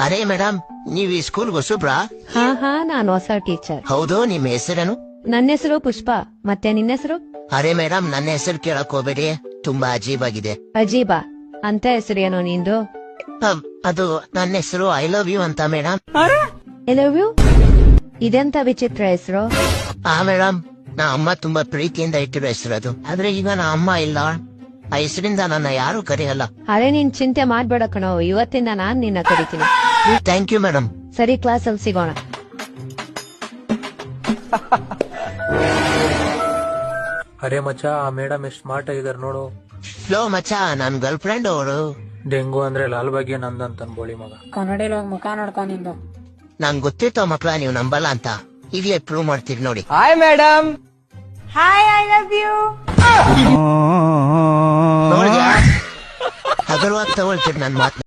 ಅರೆ ಮೇಡಮ್, ನೀವ್ ಈ ಸ್ಕೂಲ್ ಹೊಸಬ್ರಾ? ಹಾ ನಾನು ಹೊಸ ಟೀಚರ್. ಹೌದು, ನಿಮ್ ಹೆಸರೇನು? ನನ್ನ ಹೆಸರು ಪುಷ್ಪ. ಮತ್ತೆ ನಿನ್ನ ಹೆಸರು? ಅರೆ ಮೇಡಮ್, ನನ್ನ ಹೆಸರು ಕೇಳಕ್ ಹೋಗ್ಬೇಡಿ, ತುಂಬಾ ಅಜೀಬಾಗಿದೆ. ಅಜೀಬಾ ಅಂತ ಹೆಸರೇನೋ ನಿಂದು? ಅದು ನನ್ನ ಹೆಸರು ಐ ಲವ್ ಯು ಅಂತ ಮೇಡಮ್. I love you? ಇದೆಂತ ವಿಚಿತ್ರ ಹೆಸರು. ಮೇಡಮ್, ನಾ ಅಮ್ಮ ತುಂಬಾ ಪ್ರೀತಿಯಿಂದ ಇಟ್ಟಿರೋ ಹೆಸರು ಅದು. ಆದ್ರೆ ಈಗ ನಾ ಅಮ್ಮ ಇಲ್ಲ, ಆ ಹೆಸರಿಂದ ನನ್ನ ಯಾರು ಕರೆಯಲ್ಲ. ಅರೆ ನೀನ್ ಚಿಂತೆ ಮಾಡ್ಬೇಡ ಕಣೋ, ಇವತ್ತಿಂದ ನಾನ್ ನಿನ್ನ ಕರಿತೀನಿ. Thank you madam. ಸರಿ, ಕ್ಲಾಸ್ ಅಲ್ಲಿ ಸಿಗೋಣ. ಅರೆ ಮಚ್ಚ, ಆ ಮೇಡಮ್ ಎಷ್ಟ್ ಸ್ಮಾರ್ಟ್ ಆಗಿದಾರೆ ನೋಡು. ಲೋ ಮಚ್ಚ, ನನ್ ಗರ್ಲ್ ಫ್ರೆಂಡ್ ಅವರು. ಡೆಂಗು ಅಂದ್ರೆ ಲಾಲ್ ಬಗ್ಗೆ ನಂದಂತ ಬೋಳಿ ಮಗ. ಕನ್ನಡಿಲಿ ಹೋಗಿ ಮುಖ ನೋಡ್ಕೊಂಡಿದ್ದು. ನಂಗ್ ಗೊತ್ತಿತ್ತು ಮಕ್ಳ ನೀವು ನಂಬಲ್ಲ ಅಂತ, ಈಗಲೇ ಪ್ರೂವ್ ಮಾಡ್ತೀರಿ ನೋಡಿ. Hi madam. Hi, I love you. ನೋಡಿದ್ಯಾ, ಹಗರವಾಗಿ ತಗೊಳ್ತೀರಿ ನನ್ ಮಾತು.